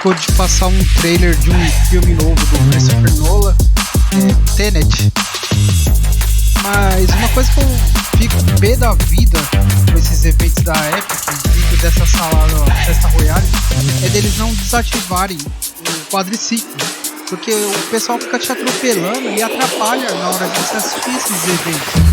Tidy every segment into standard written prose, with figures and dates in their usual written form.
acabou de passar um trailer de um filme novo do Christopher Nolan, TENET. Mas uma coisa que eu fico pé da vida com esses eventos da Epic, dentro dessa sala Festa Royale, é deles não desativarem o quadriciclo, porque o pessoal fica te atropelando e atrapalha na hora de você assistir esses eventos.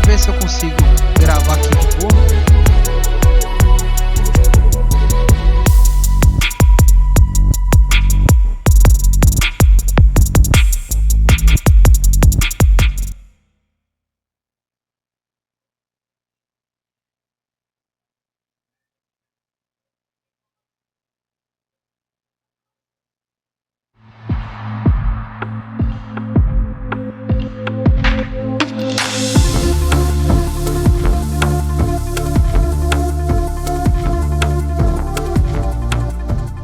Ver se eu consigo gravar aqui de boa.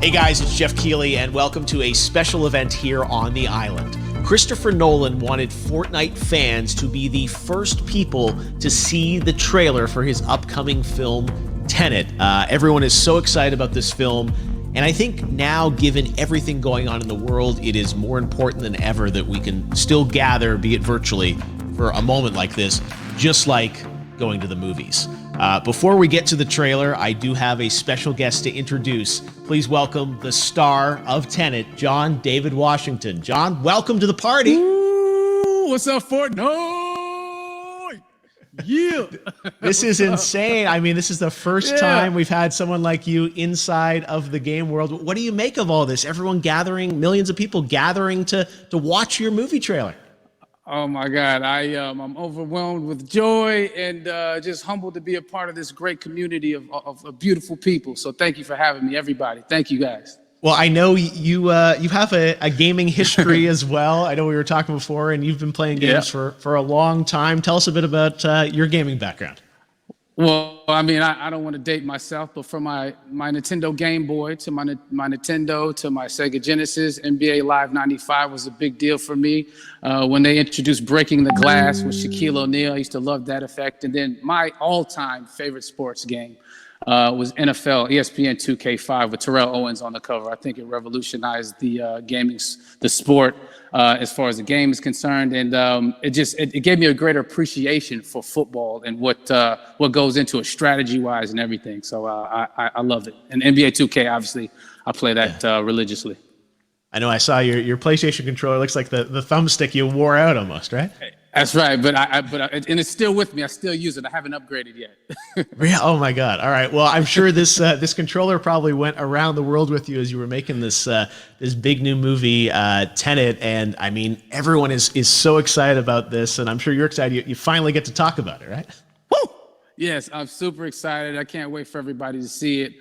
Hey guys, it's Geoff Keighley, and welcome to a special event here on the island. Christopher Nolan wanted Fortnite fans to be the first people to see the trailer for his upcoming film, Tenet. Everyone is so excited about this film, and I think now, given everything going on in the world, it is more important than ever that we can still gather, be it virtually, for a moment like this, just like going to the movies. Before we get to the trailer, I do have a special guest to introduce. Please welcome the star of Tenet, John David Washington. John, welcome to the party. Ooh, what's up, Fortnite? Yeah. This is insane. I mean, this is the first time we've had someone like you inside of the game world. What do you make of all this? Everyone gathering, millions of people gathering to watch your movie trailer. Oh my God, I'm overwhelmed with joy and just humbled to be a part of this great community of beautiful people. So thank you for having me, everybody. Thank you, guys. Well, I know you have a gaming history as well. I know we were talking before, and you've been playing games for a long time. Tell us a bit about your gaming background. Well, I mean, I don't want to date myself, but from my Nintendo Game Boy to my Nintendo to my Sega Genesis, NBA Live 95 was a big deal for me. When they introduced Breaking the Glass with Shaquille O'Neal, I used to love that effect. And then my all-time favorite sports game was NFL ESPN 2K5 with Terrell Owens on the cover. I think it revolutionized the sport as far as the game is concerned, and it gave me a greater appreciation for football and what goes into it strategy-wise and everything. So I love it. And NBA 2K, obviously, I play that religiously. I know I saw your PlayStation controller. Looks like the thumbstick you wore out almost, right? That's right, but and it's still with me. I still use it. I haven't upgraded yet. Yeah. Oh my God. All right. Well, I'm sure this controller probably went around the world with you as you were making this big new movie, Tenet. And I mean, everyone is so excited about this, and I'm sure you're excited. You finally get to talk about it, right? Woo! Yes, I'm super excited. I can't wait for everybody to see it.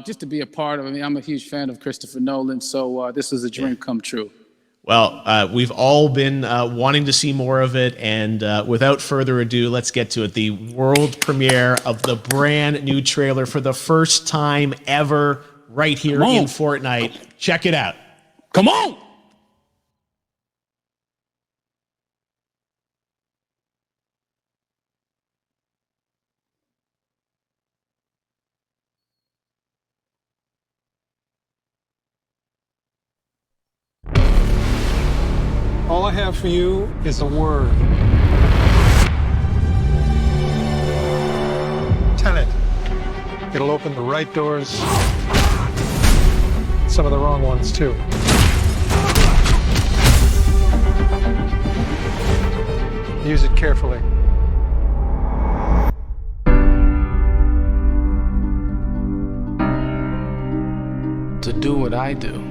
Just to be a part of it. I mean, I'm a huge fan of Christopher Nolan, so this is a dream come true. Well, we've all been wanting to see more of it, and without further ado, let's get to it. The world premiere of the brand new trailer for the first time ever right here in Fortnite. Check it out. Come on! All I have for you is a word. Tenet. It'll open the right doors, some of the wrong ones too. Use it carefully. To do what I do,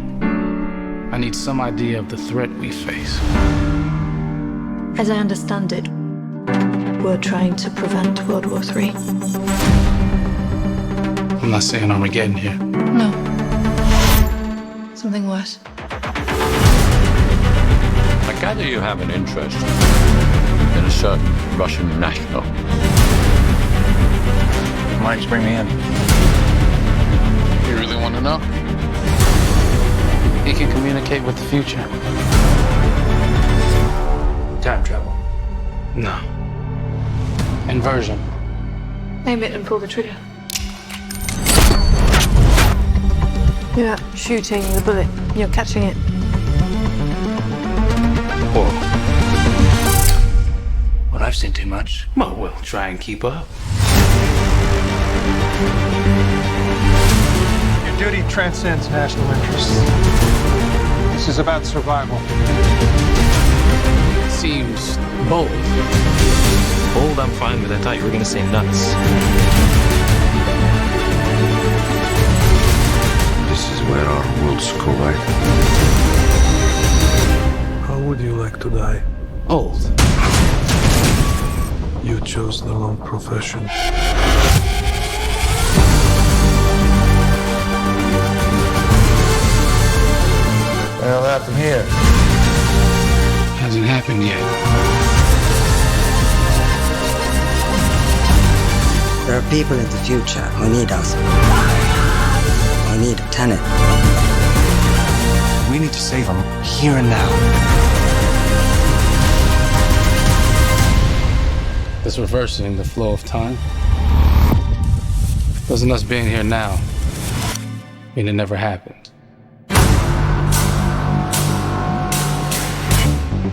I need some idea of the threat we face. As I understand it, we're trying to prevent World War III. I'm not saying Armageddon here. No. Something worse. I gather you have an interest in a certain Russian national. Mike's bring me in. You really want to know? He can communicate with the future. Time travel. No. Inversion. Aim it and pull the trigger. You're not shooting the bullet, you're catching it. Whoa. Well, I've seen too much. Well, we'll try and keep up. Your duty transcends national interests. This is about survival. Seems bold. Bold, I'm fine with. I thought you were going to say nuts. This is where our worlds collide. How would you like to die? Old. You chose the wrong profession. Well, happened here. Hasn't happened yet. There are people in the future who need us. We need TENET. We need to save them here and now. This reversing the flow of time. Doesn't us being here now mean it never happened?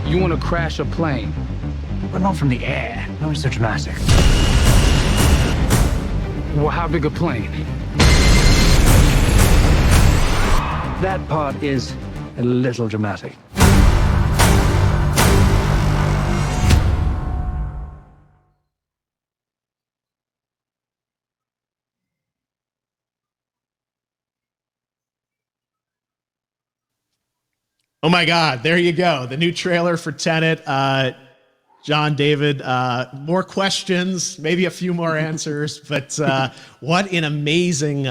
You want to crash a plane? But not from the air. No, it's so dramatic. Well, how big a plane? That part is a little dramatic. Oh my God, there you go. The new trailer for Tenet. John, David, more questions, maybe a few more answers, but what an amazing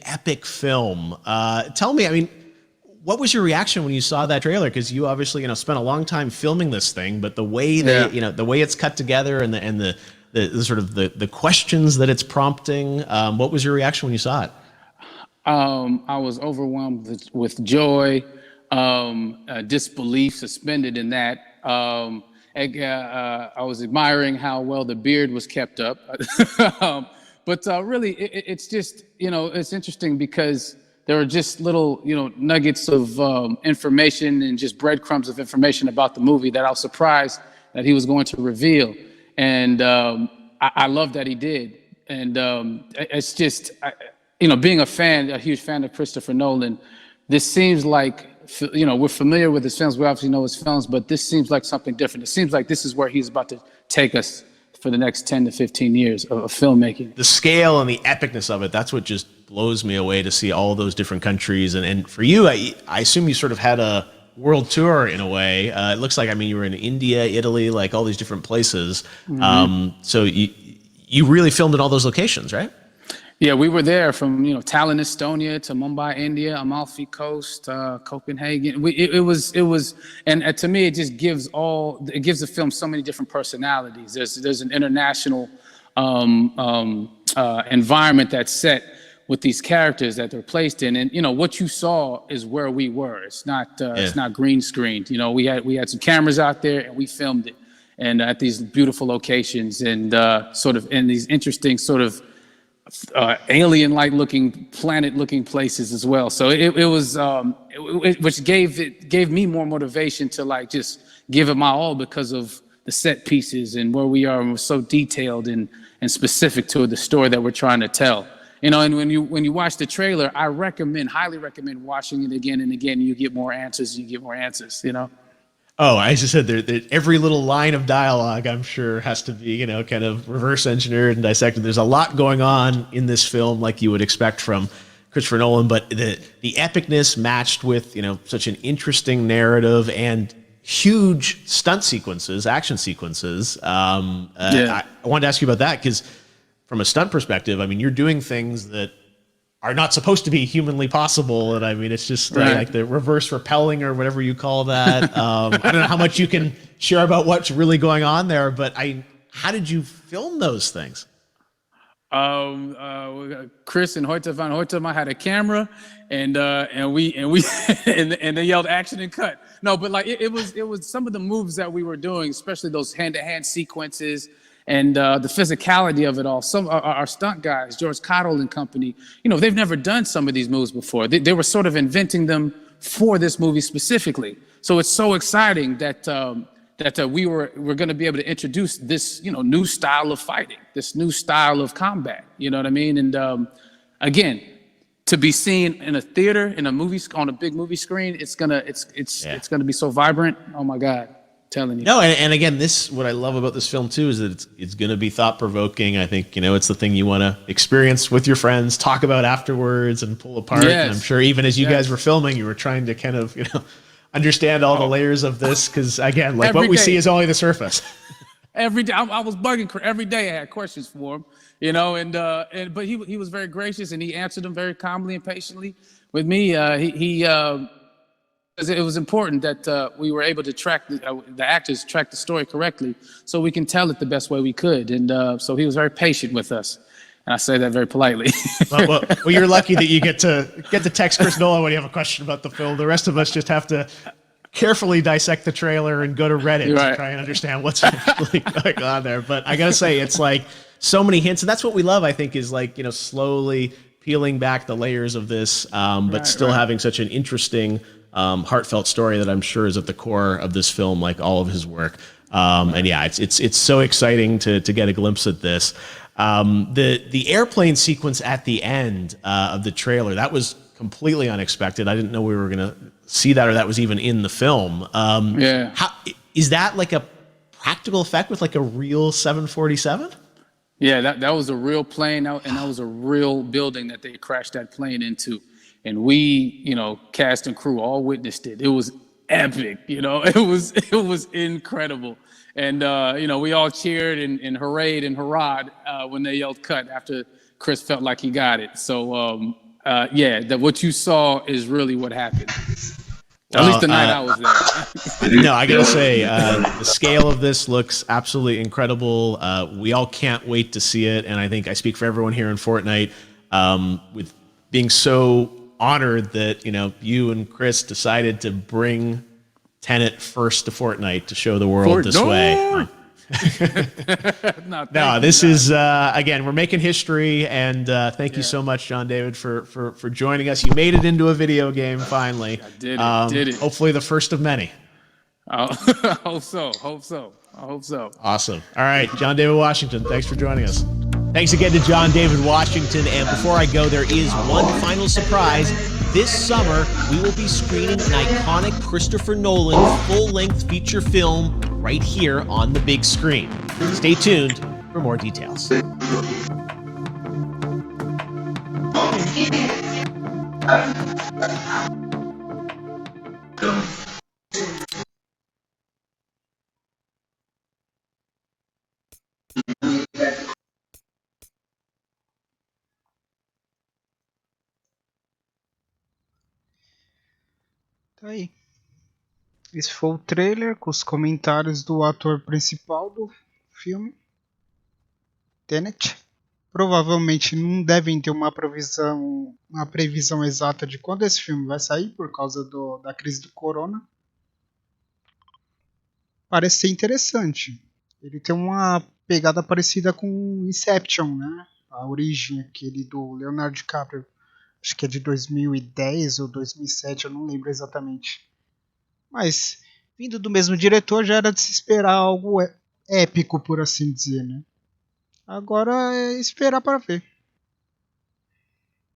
epic film. Tell me, I mean, what was your reaction when you saw that trailer? Because you obviously, spent a long time filming this thing, but the way they, the way it's cut together and the sort of the questions that it's prompting, what was your reaction when you saw it? I was overwhelmed with joy, disbelief, suspended in that. I was admiring how well the beard was kept up. But really, it's just, it's interesting because there are just little, nuggets of information and just breadcrumbs of information about the movie that I was surprised that he was going to reveal. And I love that he did. And it's just... being a huge fan of Christopher Nolan, this seems like, we're familiar with his films. We obviously know his films, but this seems like something different. It seems like this is where he's about to take us for the next 10 to 15 years of filmmaking. The scale and the epicness of it, that's what just blows me away to see all those different countries. And for you, I assume you sort of had a world tour in a way. It looks like, you were in India, Italy, like all these different places. Mm-hmm. So you really filmed in all those locations, right? Yeah, we were there from Tallinn, Estonia, to Mumbai, India, Amalfi Coast, Copenhagen. It was, and to me, it just gives the film so many different personalities. There's an international environment that's set with these characters that they're placed in, and what you saw is where we were. It's not green screened. We had some cameras out there and we filmed it, and at these beautiful locations and sort of in these interesting sort of alien-like looking, planet-looking places as well. So it was, which gave me more motivation to just give it my all because of the set pieces and where we are, and we're so detailed and specific to the story that we're trying to tell. And when you watch the trailer, I highly recommend watching it again and again. You get more answers. Oh, I just said every little line of dialogue, I'm sure, has to be, kind of reverse engineered and dissected. There's a lot going on in this film, like you would expect from Christopher Nolan, but the epicness matched with, such an interesting narrative and huge stunt sequences, action sequences. I wanted to ask you about that because from a stunt perspective, you're doing things that are not supposed to be humanly possible. And it's just like the reverse repelling or whatever you call that. I don't know how much you can share about what's really going on there, but how did you film those things? Chris and Hoyte van Hoytema had a camera, and they yelled action and cut. No, but like it was some of the moves that we were doing, especially those hand-to-hand sequences and the physicality of it all. Some our stunt guys, George Cottle and company, they've never done some of these moves before. They were sort of inventing them for this movie specifically. So it's so exciting that we're going to be able to introduce this, new style of fighting, this new style of combat. You know what I mean? And again, to be seen in a theater, in a movie, on a big movie screen, it's gonna be so vibrant. Oh my God, telling you. No, and again, what I love about this film too is that it's going to be thought provoking. I think it's the thing you want to experience with your friends, talk about afterwards, and pull apart. Yes. And I'm sure even as you guys were filming, you were trying to kind of understand all the layers of this, because again, like what we see is only the surface. Every day, I was bugging. Every day, I had questions for him, but he was very gracious, and he answered them very calmly and patiently with me. It was important that we were able to track the actors track the story correctly, so we can tell it the best way we could. And so he was very patient with us, and I say that very politely. well, you're lucky that you get to text Chris Nolan when you have a question about the film. The rest of us just have to carefully dissect the trailer and go to Reddit to try and understand what's really going on there. But I gotta say, it's like so many hints, and that's what we love. I think is like slowly peeling back the layers of this, but still having such an interesting, heartfelt story that I'm sure is at the core of this film, like all of his work. And yeah, it's so exciting to get a glimpse at this. The airplane sequence at the end of the trailer, that was completely unexpected. I didn't know we were gonna see that, or that was even in the film. How is that like a practical effect with like a real 747? Yeah, that was a real plane, and that was a real building that they crashed that plane into. And we, cast and crew all witnessed it. It was epic, it was incredible. And, we all cheered and hurrayed and hurrahed when they yelled cut after Chris felt like he got it. So, that what you saw is really what happened. At least the night I was there. No, I gotta say, the scale of this looks absolutely incredible. We all can't wait to see it, and I think I speak for everyone here in Fortnite, with being so honored that you and Chris decided to bring Tenet first to Fortnite to show the world this way. No, this is again, we're making history, and thank you so much, John David, for joining us. You made it into a video game finally. I did it. Hopefully the first of many. I hope so. Awesome. All right, John David Washington, thanks for joining us. Thanks again to John David Washington. And before I go, there is one final surprise. This summer, we will be screening an iconic Christopher Nolan full-length feature film right here on the big screen. Stay tuned for more details. Tá aí. Esse foi o trailer com os comentários do ator principal do filme, Tenet. Provavelmente não devem ter uma previsão exata de quando esse filme vai sair por causa da crise do corona. Parece ser interessante. Ele tem uma pegada parecida com Inception, né? A origem, aquele do Leonardo DiCaprio. Acho que é de 2010 ou 2007, eu não lembro exatamente. Mas, vindo do mesmo diretor, já era de se esperar algo épico, por assim dizer, né? Agora é esperar para ver.